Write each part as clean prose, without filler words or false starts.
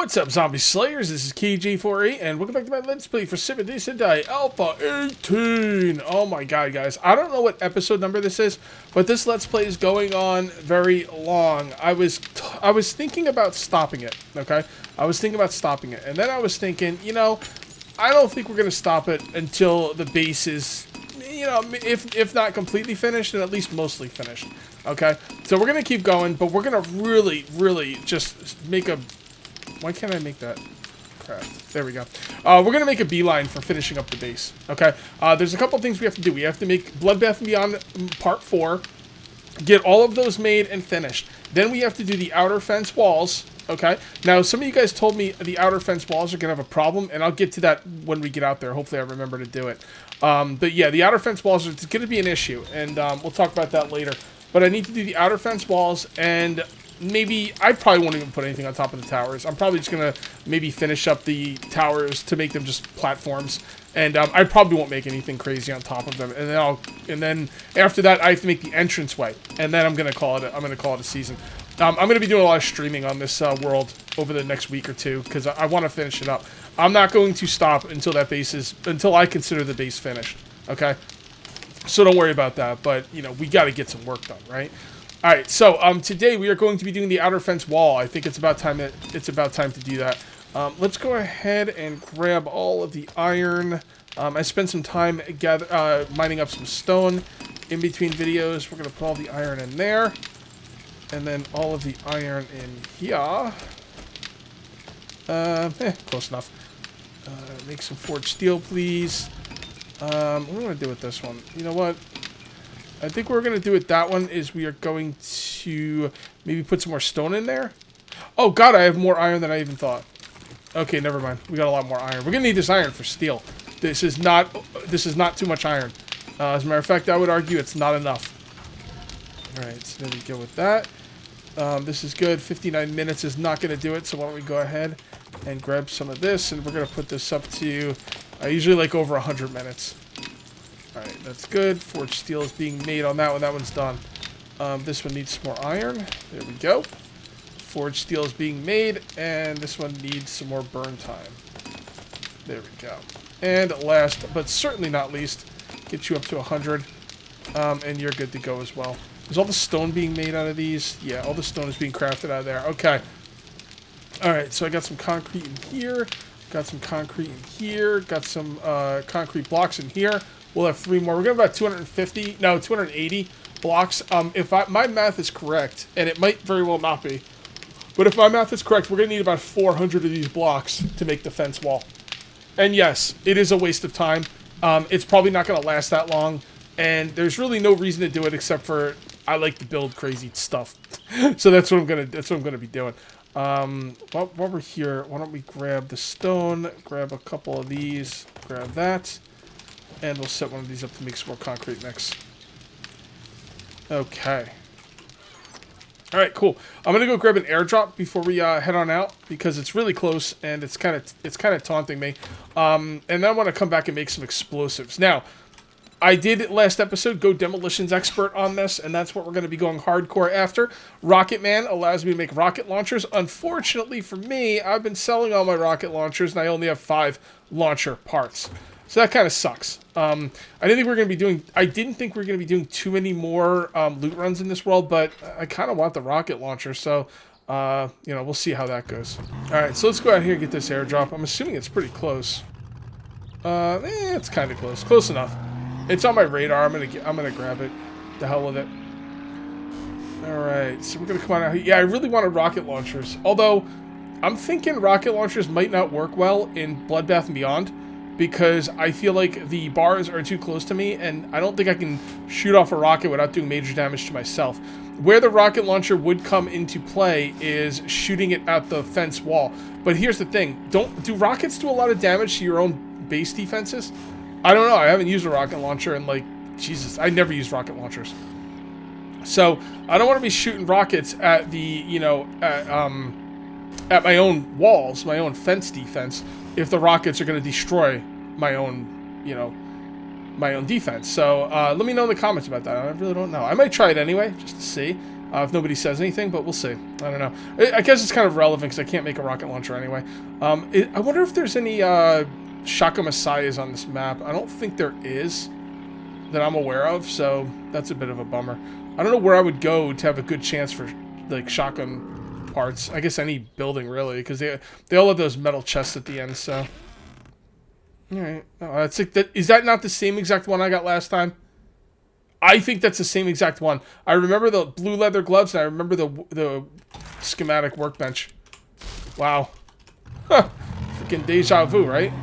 What's up, Zombie Slayers? This is KG4E, and welcome back to my Let's Play for Civ Sedai Alpha 18. Oh my god, guys. I don't know what episode number this is, but this Let's Play is going on very long. I was thinking about stopping it, okay? I was thinking about stopping it, and then I was thinking, you know, I don't think we're going to stop it until the base is, you know, if not completely finished, then at least mostly finished, okay? So we're going to keep going, but we're going to really just make a... Why can't I make that? Crap. There we go. We're going to make a beeline for finishing up the base. Okay? There's a couple things we have to do. We have to make Bloodbath and Beyond Part 4. Get all of those made and finished. Then we have to do the outer fence walls. Okay? Now, some of you guys told me the outer fence walls are going to have a problem, and I'll get to that when we get out there. Hopefully I remember to do it. But yeah, the outer fence walls are going to be an issue, and we'll talk about that later. But I need to do the outer fence walls, and... maybe, I probably won't even put anything on top of the towers. I'm probably just going to maybe finish up the towers to make them just platforms. And I probably won't make anything crazy on top of them. And then after that, I have to make the entranceway. And then I'm going to call it a season. I'm going to be doing a lot of streaming on this world over the next week or two because I want to finish it up. I'm not going to stop until until I consider the base finished. Okay? So don't worry about that. But, you know, we got to get some work done, right? Alright, so today we are going to be doing the outer fence wall. I think it's about time to do that. Let's go ahead and grab all of the iron. I spent some time mining up some stone in between videos. We're going to put all the iron in there. And then all of the iron in here. Close enough. Make some forged steel, please. What am I going to do with this one? You know what? I think what we're going to do with that one is we are going to maybe put some more stone in there. Oh god, I have more iron than I even thought. Okay, never mind. We got a lot more iron. We're going to need this iron for steel. This is not too much iron. As a matter of fact, I would argue it's not enough. Alright, so there we go with that. This is good. 59 minutes is not going to do it, so why don't we go ahead and grab some of this, and we're going to put this up to, I usually like over 100 minutes. Alright, that's good. Forged steel is being made on that one. That one's done. This one needs some more iron. There we go. Forged steel is being made, and this one needs some more burn time. There we go. And last, but certainly not least, get you up to 100, and you're good to go as well. Is all the stone being made out of these? Yeah, all the stone is being crafted out of there. Okay. Alright, so I got some concrete in here. Got some concrete in here. Got some concrete blocks in here. We'll have 3 more. We're going to have about 280 blocks. If my math is correct, and it might very well not be, but if my math is correct, we're going to need about 400 of these blocks to make the fence wall. And yes, it is a waste of time. It's probably not going to last that long, and there's really no reason to do it except for I like to build crazy stuff. So that's what I'm going to be doing. While we're here, why don't we grab the stone, grab a couple of these, grab that. And we'll set one of these up to make some more concrete mix. Okay. Alright, cool. I'm going to go grab an airdrop before we head on out, because it's really close, and it's kind of taunting me. And then I want to come back and make some explosives. Now, I did last episode go demolitions expert on this, and that's what we're going to be going hardcore after. Rocket Man allows me to make rocket launchers. Unfortunately for me, I've been selling all my rocket launchers, and I only have 5 launcher parts. So that kind of sucks. I didn't think we were going to be doing too many more loot runs in this world, but I kind of want the rocket launcher, so, you know, we'll see how that goes. Alright, so let's go out here and get this airdrop. I'm assuming it's pretty close. It's kind of close. Close enough. It's on my radar. I'm gonna grab it. The hell with it. Alright, so we're going to come on out here. Yeah, I really wanted rocket launchers. Although, I'm thinking rocket launchers might not work well in Bloodbath and Beyond, because I feel like the bars are too close to me, and I don't think I can shoot off a rocket without doing major damage to myself. Where the rocket launcher would come into play is shooting it at the fence wall. But here's the thing. Do rockets do a lot of damage to your own base defenses? I don't know. I haven't used a rocket launcher in, like, Jesus, I never used rocket launchers. So, I don't want to be shooting rockets at the, you know, at my own walls, my own fence defense, if the rockets are going to destroy my own, you know, my own defense. So, let me know in the comments about that. I really don't know. I might try it anyway, just to see. if nobody says anything, but we'll see. I don't know. I guess it's kind of relevant because I can't make a rocket launcher anyway. I wonder if there's any Shaka Messiahs on this map. I don't think there is that I'm aware of, so that's a bit of a bummer. I don't know where I would go to have a good chance for like shotgun parts. I guess any building really, because they all have those metal chests at the end. So, all right, that's like that. Is that not the same exact one I got last time? I think that's the same exact one. I remember the blue leather gloves, and I remember the schematic workbench. Wow, freaking deja vu, right?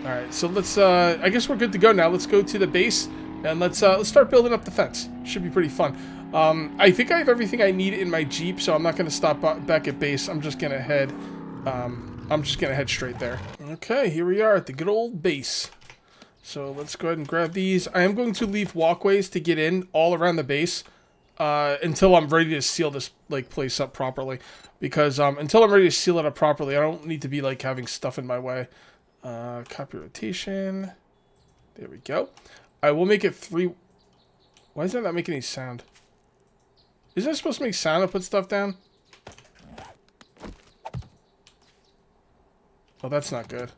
All right, so let's. I guess we're good to go now. Let's go to the base. And let's start building up the fence. Should be pretty fun. I think I have everything I need in my Jeep, so I'm not going to stop back at base. I'm just going to head. I'm just going to head straight there. Okay, here we are at the good old base. So let's go ahead and grab these. I am going to leave walkways to get in all around the base until I'm ready to seal this place up properly. Because until I'm ready to seal it up properly, I don't need to be like having stuff in my way. Copy rotation. There we go. I will make it 3. Why is that not making any sound? Isn't it supposed to make sound to put stuff down? Oh, that's not good.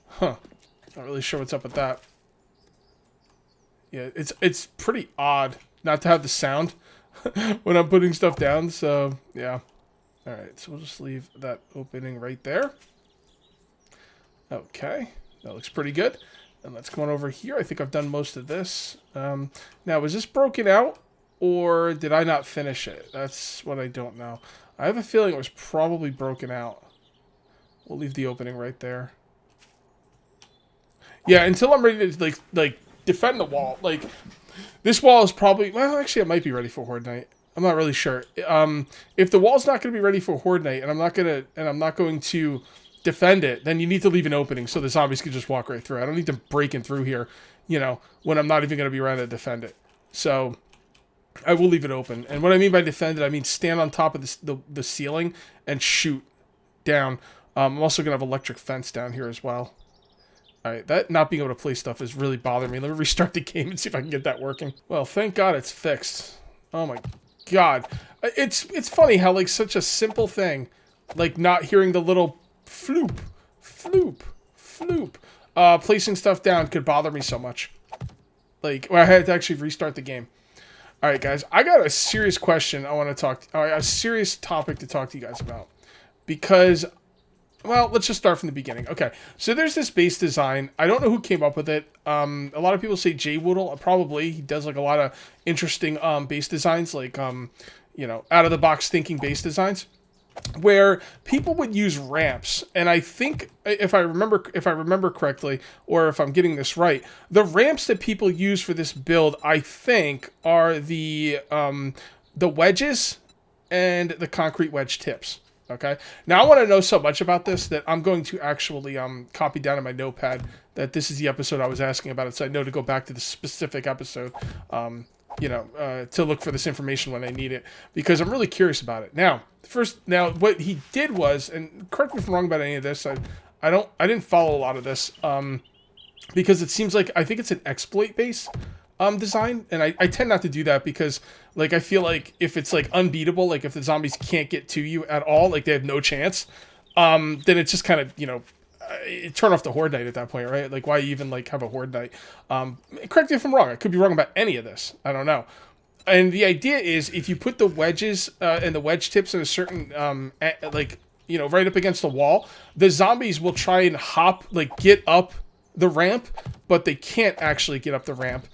Huh. Not really sure what's up with that. Yeah, it's pretty odd not to have the sound when I'm putting stuff down, so yeah. Alright, so we'll just leave that opening right there. Okay, that looks pretty good. And let's come on over here. I think I've done most of this. Now, was this broken out, or did I not finish it? That's what I don't know. I have a feeling it was probably broken out. We'll leave the opening right there. Yeah, until I'm ready to like defend the wall. Like, this wall is probably, well, actually, it might be ready for Horde Night. I'm not really sure. If the wall's not going to be ready for Horde Night, and I'm not going to defend it, then you need to leave an opening so the zombies can just walk right through. I don't need them breaking through here, you know, when I'm not even going to be around to defend it. So I will leave it open. And what I mean by defend it, I mean stand on top of the ceiling and shoot down. I'm also going to have electric fence down here as well. All right, that not being able to play stuff is really bothering me. Let me restart the game and see if I can get that working. Well, thank God it's fixed. Oh my God. It's funny how like such a simple thing, like not hearing the little floop, floop, floop. Placing stuff down could bother me so much. Like, well, I had to actually restart the game. All right, guys, I got a serious question I want to talk. A serious topic to talk to you guys about, because, well, let's just start from the beginning. Okay, so there's this base design. I don't know who came up with it. A lot of people say Jay Woodle. Probably he does like a lot of interesting base designs, like you know, out of the box thinking base designs, where people would use ramps. And I think if I remember correctly, or if I'm getting this right, the ramps that people use for this build, I think, are the wedges and the concrete wedge tips. Okay. Now I want to know so much about this that I'm going to actually copy down in my notepad that this is the episode I was asking about it, so I know to go back to the specific episode. You know, to look for this information when I need it, because I'm really curious about it. Now, what he did was, and correct me if I'm wrong about any of this, I didn't follow a lot of this, because it seems like, I think it's an exploit base design, and I tend not to do that, because like I feel like if it's like unbeatable, like if the zombies can't get to you at all, like they have no chance, then it's just kind of, you know, turn off the Horde Night at that point, right? Like, why even like have a Horde Night? Correct me if I'm wrong. I could be wrong about any of this. I don't know. And the idea is, if you put the wedges and the wedge tips in a certain like, you know, right up against the wall, the zombies will try and hop, like get up the ramp, but they can't actually get up the ramp.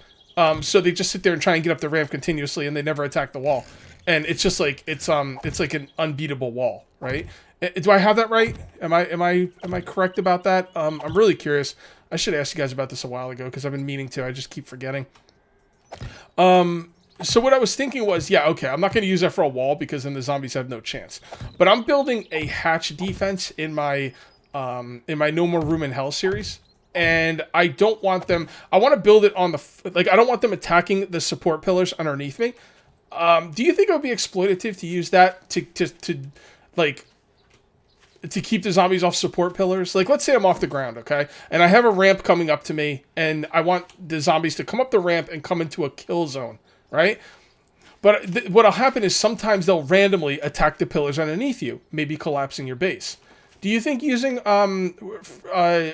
So they just sit there and try and get up the ramp continuously, and they never attack the wall. And it's just like it's like an unbeatable wall, right? Do I have that right? Am I correct about that? I'm really curious. I should ask you guys about this a while ago, because I've been meaning to. I just keep forgetting. So what I was thinking was, yeah, okay, I'm not going to use that for a wall, because then the zombies have no chance. But I'm building a hatch defense in my No More Room in Hell series. And I don't want them, I want to build it on I don't want them attacking the support pillars underneath me. Do you think it would be exploitative to use that to keep the zombies off support pillars? Like, let's say I'm off the ground, okay? And I have a ramp coming up to me, and I want the zombies to come up the ramp and come into a kill zone, right? But what'll happen is sometimes they'll randomly attack the pillars underneath you, maybe collapsing your base. Do you think using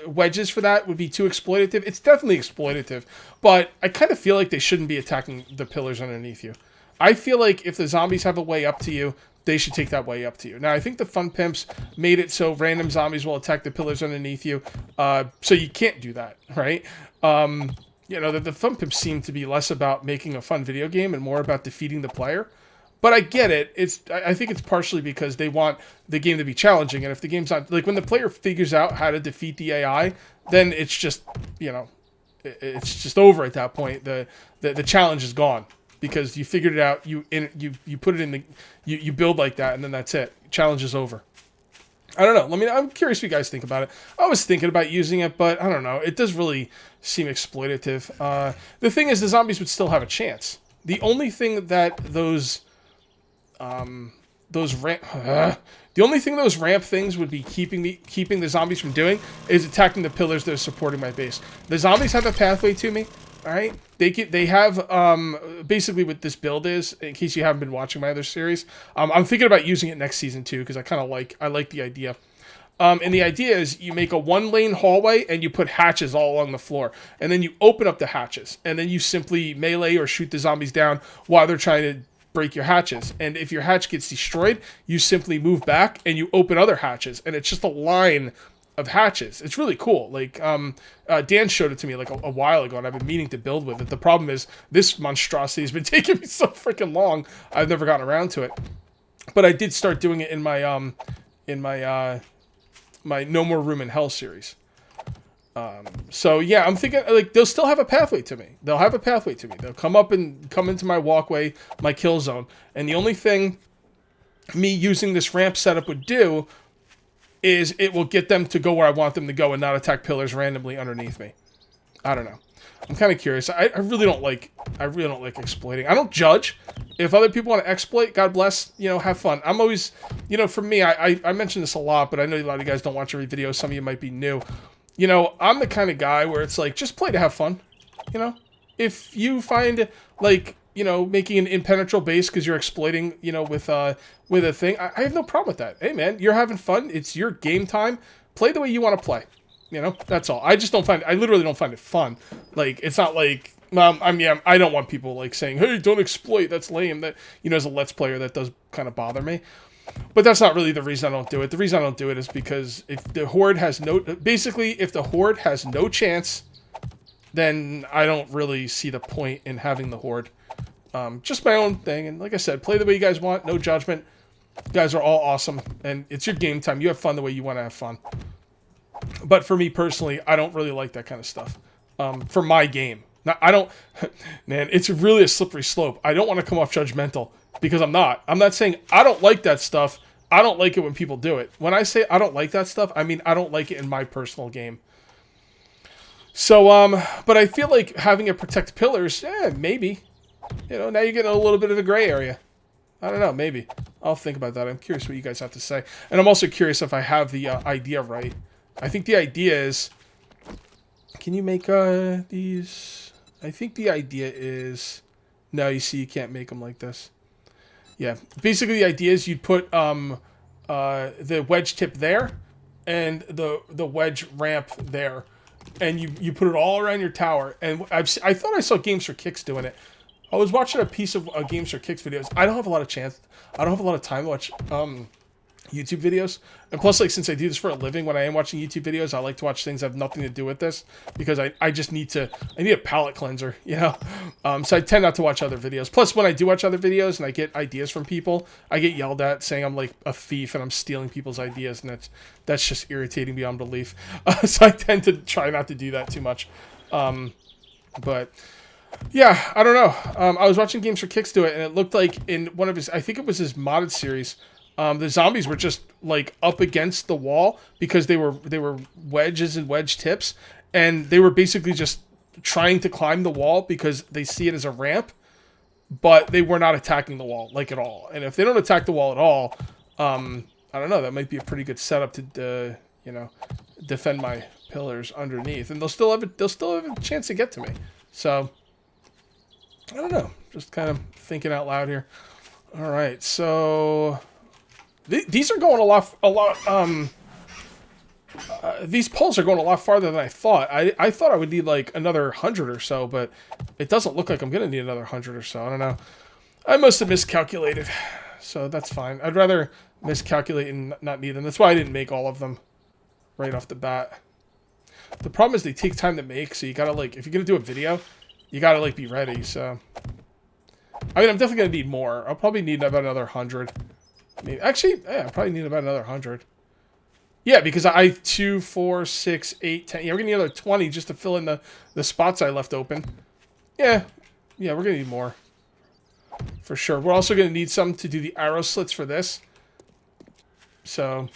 wedges for that would be too exploitative? It's definitely exploitative, but I kind of feel like they shouldn't be attacking the pillars underneath you. I feel like if the zombies have a way up to you, they should take that way up to you. Now, I think the Fun Pimps made it so random zombies will attack the pillars underneath you, so you can't do that, right? You know, the Fun Pimps seem to be less about making a fun video game and more about defeating the player. But I get it. I think it's partially because they want the game to be challenging. And if the game's not... Like, when the player figures out how to defeat the AI, then it's just, you know... It's just over at that point. The challenge is gone. Because you figured it out, you put it in the... You build like that, and then that's it. Challenge is over. I don't know. I mean, I'm curious what you guys think about it. I was thinking about using it, but I don't know. It does really seem exploitative. The thing is, the zombies would still have a chance. The only thing that those ramp things would be keeping the zombies from doing is attacking the pillars that are supporting my base. The zombies have a pathway to me. All right, they have basically what this build is. In case you haven't been watching my other series, I'm thinking about using it next season too because I like the idea. And the idea is you make a 1-lane hallway and you put hatches all along the floor, and then you open up the hatches, and then you simply melee or shoot the zombies down while they're trying to break your hatches. And if your hatch gets destroyed, you simply move back and you open other hatches, and it's just a line of hatches. It's really cool. Like Dan showed it to me like a while ago, and I've been meaning to build with it. The problem is this monstrosity has been taking me so freaking long. I've never gotten around to it, but I did start doing it in my my No More Room in Hell series. So yeah, I'm thinking like they'll still have a pathway to me. They'll have a pathway to me. They'll come up and come into my walkway, my kill zone, and the only thing me using this ramp setup would do is it will get them to go where I want them to go and not attack pillars randomly underneath me. I don't know. I'm kind of curious. I really don't like exploiting. I don't judge. If other people want to exploit, God bless, you know, have fun. I'm always, you know, for me, I mention this a lot, but I know a lot of you guys don't watch every video. Some of you might be new. You know, I'm the kind of guy where it's like, just play to have fun. You know, if you find like, you know, making an impenetrable base because you're exploiting, you know, with a thing, I have no problem with that. Hey, man, you're having fun. It's your game time. Play the way you want to play. You know, that's all. I literally don't find it fun. Like, it's not like, I mean, I don't want people like saying, hey, don't exploit. That's lame. That, you know, as a Let's Player, that does kind of bother me. But that's not really the reason I don't do it. The reason I don't do it is because if the Horde has if the Horde has no chance, then I don't really see the point in having the Horde. Just my own thing, and like I said, play the way you guys want, no judgment. You guys are all awesome, and it's your game time. You have fun the way you want to have fun. But for me personally, I don't really like that kind of stuff. For my game. Now, I don't... Man, it's really a slippery slope. I don't want to come off judgmental, because I'm not. I'm not saying I don't like that stuff. I don't like it when people do it. When I say I don't like that stuff, I mean I don't like it in my personal game. So, but I feel like having it protect pillars, maybe. You know, now you're getting a little bit of a gray area. I don't know, maybe. I'll think about that. I'm curious what you guys have to say. And I'm also curious if I have the idea right. I think the idea is... Can you make these... I think the idea is... No, you see, you can't make them like this. Yeah, basically the idea is you'd put the wedge tip there and the wedge ramp there. And you put it all around your tower. And I thought I saw Games for Kicks doing it. I was watching a piece of Games for Kicks videos. I don't have a lot of time to watch YouTube videos. And plus, like, since I do this for a living, when I am watching YouTube videos, I like to watch things that have nothing to do with this. Because I just need a palate cleanser, you know? So I tend not to watch other videos. Plus, when I do watch other videos and I get ideas from people, I get yelled at saying I'm like a thief and I'm stealing people's ideas. And that's just irritating beyond belief. So I tend to try not to do that too much. But... yeah, I don't know. I was watching Games for Kicks do it, and it looked like in one of his, I think it was his modded series, the zombies were just like up against the wall because they were wedges and wedge tips, and they were basically just trying to climb the wall because they see it as a ramp, but they were not attacking the wall like at all. And if they don't attack the wall at all, I don't know. That might be a pretty good setup to you know, defend my pillars underneath, and they'll still have a chance to get to me. So. I don't know. Just kind of thinking out loud here. All right, so these are going these poles are going a lot farther than I thought. I thought I would need like another 100 or so, but it doesn't look like I'm going to need another 100 or so. I don't know. I must have miscalculated, so that's fine. I'd rather miscalculate and not need them. That's why I didn't make all of them right off the bat. The problem is they take time to make, so you gotta like, if you're gonna do a video, you gotta like be ready. So, I mean, I'm definitely gonna need more. I'll probably need about another 100. Maybe. Actually, yeah, I probably need about another 100. Yeah, because I 2, 4, 6, 8, 10. Yeah, we're gonna need another 20 just to fill in the spots I left open. Yeah, we're gonna need more for sure. We're also gonna need some to do the arrow slits for this. So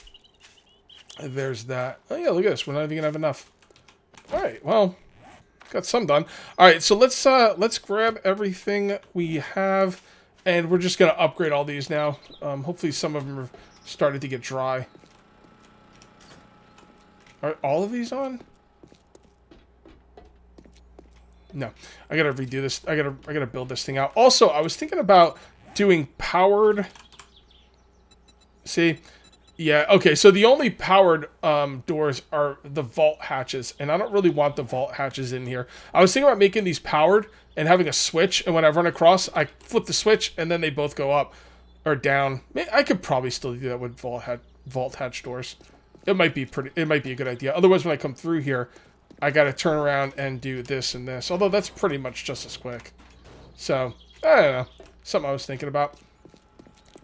there's that. Oh yeah, look at this. We're not even gonna have enough. All right, well, got some done. All right, so let's grab everything we have, and we're just gonna upgrade all these now. Hopefully, some of them have started to get dry. Are all of these on? No, I gotta redo this. I gotta build this thing out. Also, I was thinking about doing powered. See. Yeah, okay, so the only powered doors are the vault hatches, and I don't really want the vault hatches in here. I was thinking about making these powered and having a switch, and when I run across, I flip the switch, and then they both go up or down. I could probably still do that with vault hatch doors. It might be a good idea. Otherwise, when I come through here, I gotta turn around and do this and this, although that's pretty much just as quick. So, I don't know. Something I was thinking about.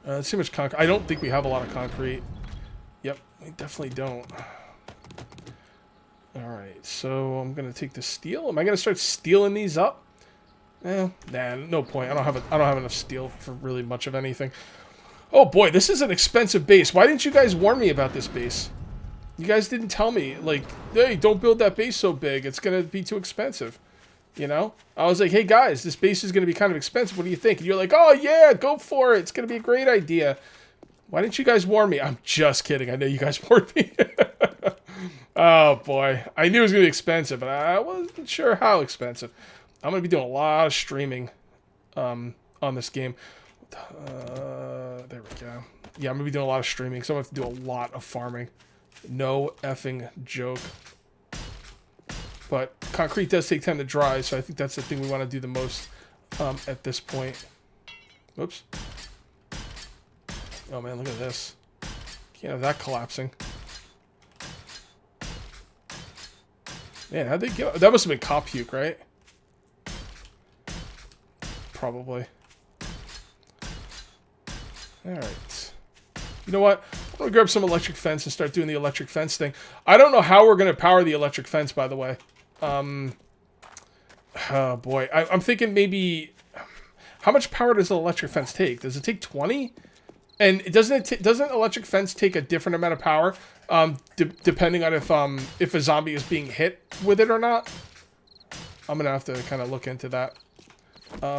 Let's see how much concrete. I don't think we have a lot of concrete. Yep, we definitely don't. Alright, so I'm gonna take the steel. Am I gonna start stealing these up? Nah, no point. I don't have enough steel for really much of anything. Oh boy, this is an expensive base. Why didn't you guys warn me about this base? You guys didn't tell me, like, hey, don't build that base so big. It's gonna be too expensive. You know? I was like, hey guys, this base is gonna be kind of expensive. What do you think? And you're like, oh yeah, go for it. It's gonna be a great idea. Why didn't you guys warn me? I'm just kidding. I know you guys warned me. Oh, boy. I knew it was going to be expensive, but I wasn't sure how expensive. I'm going to be doing a lot of streaming on this game. There we go. Yeah, I'm going to be doing a lot of streaming, so I'm going to have to do a lot of farming. No effing joke. But concrete does take time to dry, so I think that's the thing we want to do the most at this point. Whoops. Oh man, look at this. Can't have that collapsing. Man, how'd they get... That must have been cop puke, right? Probably. Alright. You know what? I'm going to grab some electric fence and start doing the electric fence thing. I don't know how we're going to power the electric fence, by the way. Oh boy. I'm thinking maybe... How much power does the electric fence take? Does it take 20? And doesn't electric fence take a different amount of power, depending on if a zombie is being hit with it or not? I'm gonna have to kind of look into that.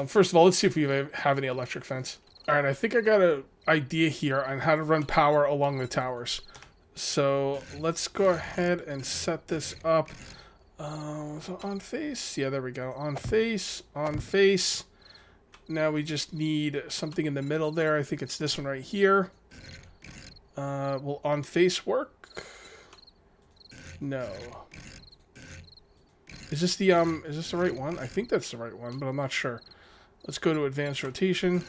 First of all, let's see if we have any electric fence. All right, I think I got an idea here on how to run power along the towers. So let's go ahead and set this up. So on face, yeah, there we go. On face, on face. Now we just need something in the middle there. I think it's this one right here. Will on face work? No. Is this the right one? I think that's the right one, but I'm not sure. Let's go to advanced rotation.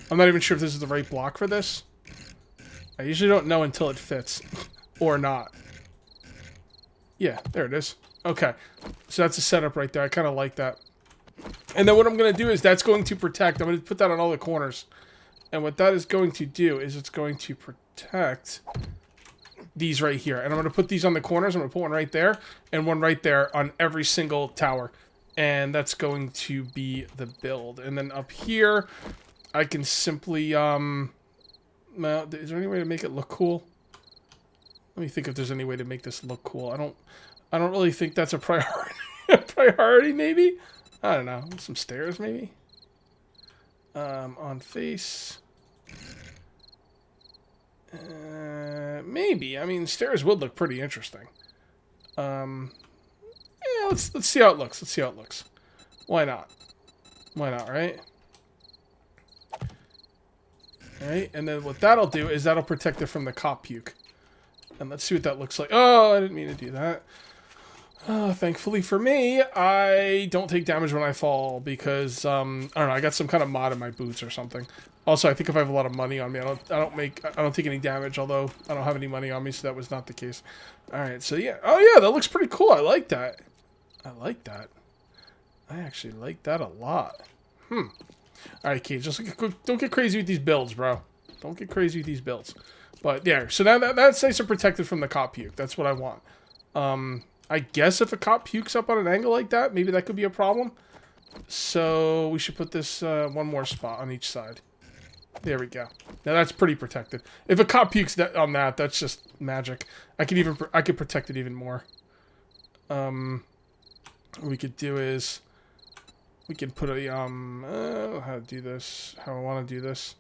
I'm not even sure if this is the right block for this. I usually don't know until it fits. Or not. Yeah, there it is. Okay. So that's a setup right there. I kind of like that. And then what I'm going to do is that's going to protect. I'm going to put that on all the corners. And what that is going to do is it's going to protect these right here. And I'm going to put these on the corners. I'm going to put one right there and one right there on every single tower. And that's going to be the build. And then up here, I can simply... well, is there any way to make it look cool? Let me think if there's any way to make this look cool. I don't really think that's a priority. Priority, maybe? I don't know. Some stairs, maybe? On face. Maybe. I mean, stairs would look pretty interesting. Yeah, let's see how it looks. Let's see how it looks. Why not? Why not, right? Alright, and then what that'll do is that'll protect it from the cop puke. And let's see what that looks like. Oh, I didn't mean to do that. Thankfully for me, I don't take damage when I fall because, I don't know, I got some kind of mod in my boots or something. Also, I think if I have a lot of money on me, I don't take any damage, although I don't have any money on me, so that was not the case. Alright, so yeah. Oh yeah, that looks pretty cool. I like that. I like that. I actually like that a lot. Alright, Kate, just don't get crazy with these builds, bro. Don't get crazy with these builds. But yeah, so now that's nice and protected from the cop puke. That's what I want. I guess if a cop pukes up on an angle like that, maybe that could be a problem. So we should put this one more spot on each side. There we go. Now that's pretty protected. If a cop pukes on that, that's just magic. I could protect it even more. What we could do is we can put a how to do this? How I want to do this?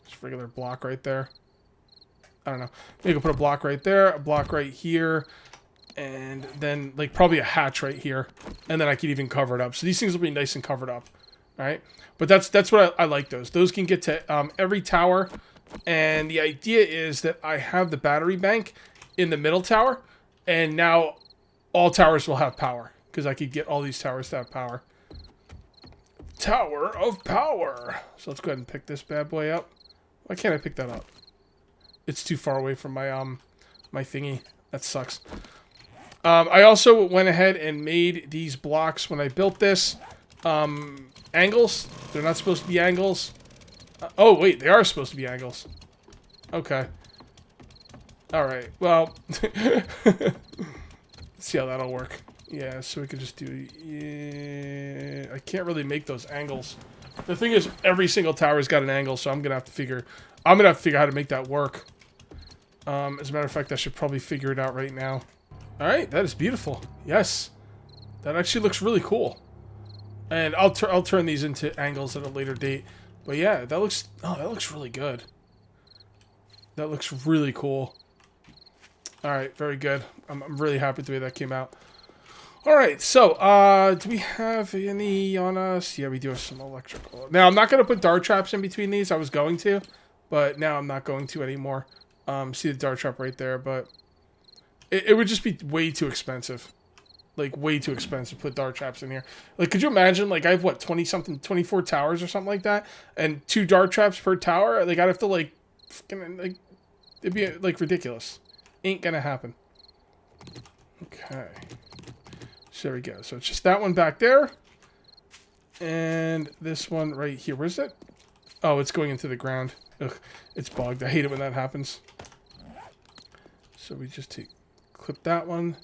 Just regular block right there. I don't know. Maybe we'll put a block right there, a block right here. And then, like, probably a hatch right here. And then I could even cover it up. So these things will be nice and covered up. Right? But that's what I like those. Those can get to every tower. And the idea is that I have the battery bank in the middle tower. And now all towers will have power. Because I could get all these towers to have power. Tower of power. So let's go ahead and pick this bad boy up. Why can't I pick that up? It's too far away from my my thingy. That sucks. I also went ahead and made these blocks when I built this. Angles. They're not supposed to be angles. Oh, wait. They are supposed to be angles. Okay. Alright. Well. Let's see how that'll work. Yeah, so we could just do... Yeah, I can't really make those angles. The thing is, every single tower's got an angle, so I'm going to have to figure... how to make that work. As a matter of fact, I should probably figure it out right now. Alright, that is beautiful. Yes. That actually looks really cool. And I'll turn these into angles at a later date. But yeah, that looks really good. That looks really cool. Alright, very good. I'm really happy with the way that came out. Alright, so, do we have any on us? Yeah, we do have some electrical. Now, I'm not going to put dart traps in between these. I was going to, but now I'm not going to anymore. See the dart trap right there, but... It would just be way too expensive. Like, way too expensive to put dart traps in here. Like, could you imagine, like, I have, what, 20-something, 24 towers or something like that? And 2 dart traps per tower? Like, I'd have to, like, like, it'd be, like, ridiculous. Ain't gonna happen. Okay. So there we go. So it's just that one back there. And this one right here. Where's it? Oh, it's going into the ground. Ugh, it's bugged. I hate it when that happens. So we just clip that one.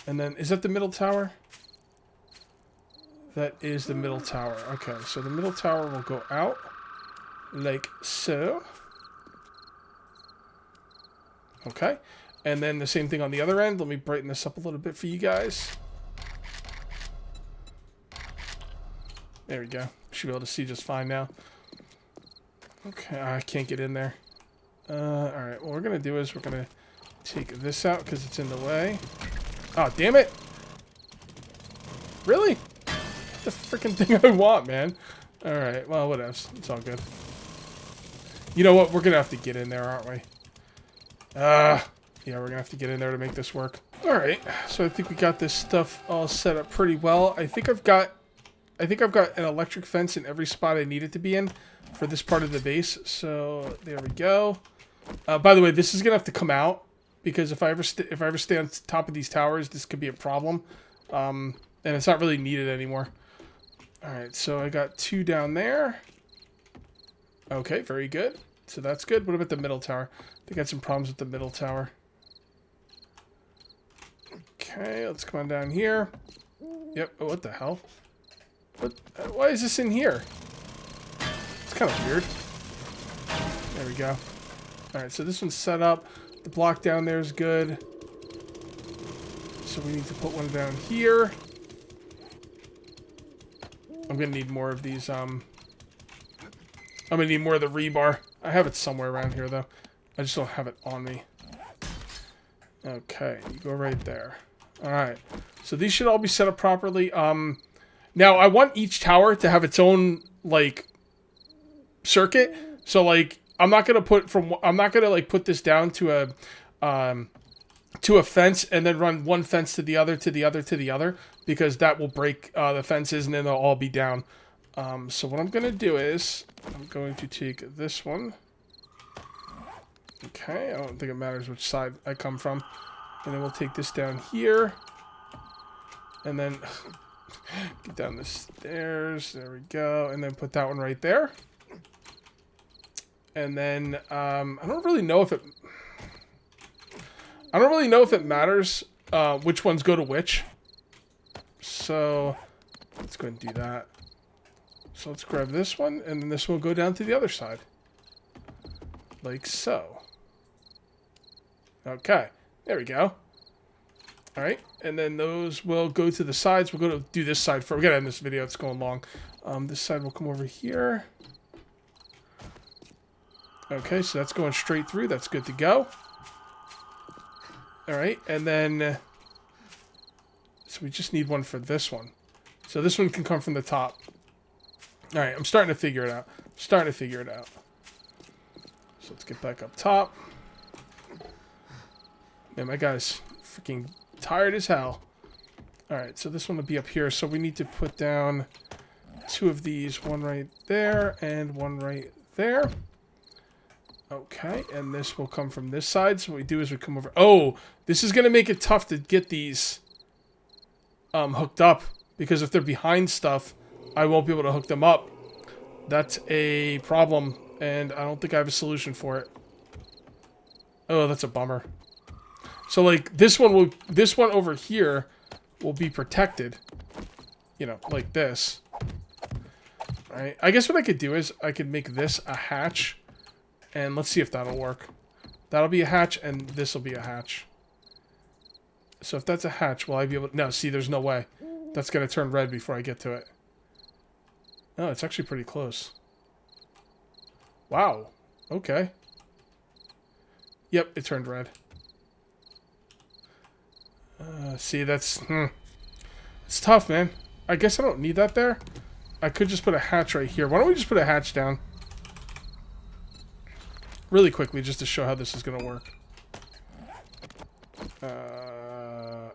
And then, is that the middle tower? That is the middle tower. Okay, so the middle tower will go out like so. Okay. And then the same thing on the other end. Let me brighten this up a little bit for you guys. There we go. Should be able to see just fine now. Okay, I can't get in there. Alright, what we're going to do is we're going to take this out because it's in the way. Oh, damn it! Really? The freaking thing I want, man. Alright, well, what else? It's all good. You know what? We're going to have to get in there, aren't we? Yeah, we're going to have to get in there to make this work. Alright, so I think we got this stuff all set up pretty well. I think I've got an electric fence in every spot I need it to be in for this part of the base. So there we go. By the way, this is gonna have to come out because if I ever stay on top of these towers, this could be a problem. And it's not really needed anymore. All right, so I got 2 down there. Okay, very good. So that's good. What about the middle tower? I think I had some problems with the middle tower. Okay, let's come on down here. Yep. Oh, what the hell? What? Why is this in here? It's kind of weird. There we go. Alright, so this one's set up. The block down there is good. So we need to put one down here. I'm going to need more of these. I'm going to need more of the rebar. I have it somewhere around here, though. I just don't have it on me. Okay, you go right there. Alright. So these should all be set up properly. Now, I want each tower to have its own, like, circuit. So, like, I'm not gonna like put this down to a fence and then run one fence to the other, to the other, to the other, because that will break the fences and then they'll all be down. So what I'm gonna do is I'm going to take this one. Okay, I don't think it matters which side I come from. And then we'll take this down here. And then get down the stairs. There we go. And then put that one right there. And then I don't really know if it matters which ones go to which. So let's go ahead and do that. So let's grab this one, and then this will go down to the other side. Like so. Okay, there we go. Alright, and then those will go to the sides. We're going to do this side first. We're going to end this video. It's going long. This side will come over here. Okay, so that's going straight through. That's good to go. Alright, and then... so we just need one for this one. So this one can come from the top. Alright, I'm starting to figure it out. So let's get back up top. Man, my guy's freaking tired as hell. Alright, so this one will be up here. So we need to put down 2 of these. One right there and one right there. Okay, and this will come from this side. So what we do is we come over... oh, this is going to make it tough to get these hooked up. Because if they're behind stuff, I won't be able to hook them up. That's a problem. And I don't think I have a solution for it. Oh, that's a bummer. So, like, this one over here will be protected. You know, like this. Alright, I guess what I could do is I could make this a hatch. And let's see if that'll work. That'll be a hatch, and this will be a hatch. So if that's a hatch, will I be able to... no, see, there's no way. That's going to turn red before I get to it. Oh, it's actually pretty close. Wow. Okay. Yep, it turned red. See, that's... it's tough, man. I guess I don't need that there. I could just put a hatch right here. Why don't we just put a hatch down? Really quickly, just to show how this is going to work.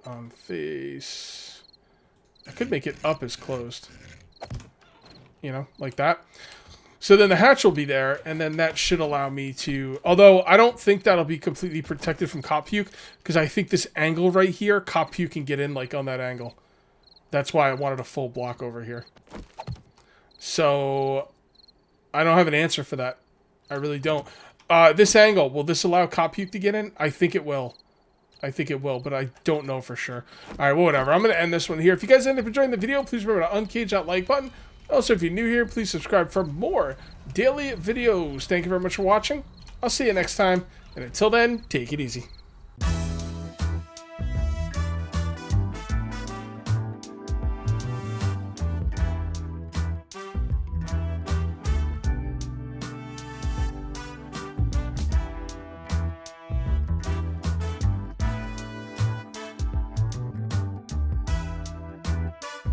On face... I could make it up as closed. You know, like that. So then the hatch will be there, and then that should allow me to... although, I don't think that'll be completely protected from cop puke, because I think this angle right here, cop puke can get in, like, on that angle. That's why I wanted a full block over here. So, I don't have an answer for that. I really don't. This angle, will this allow cop puke to get in? I think it will. I think it will, but I don't know for sure. Alright, well, whatever. I'm going to end this one here. If you guys ended up enjoying the video, please remember to uncage that like button. Also, if you're new here, please subscribe for more daily videos. Thank you very much for watching. I'll see you next time. And until then, take it easy.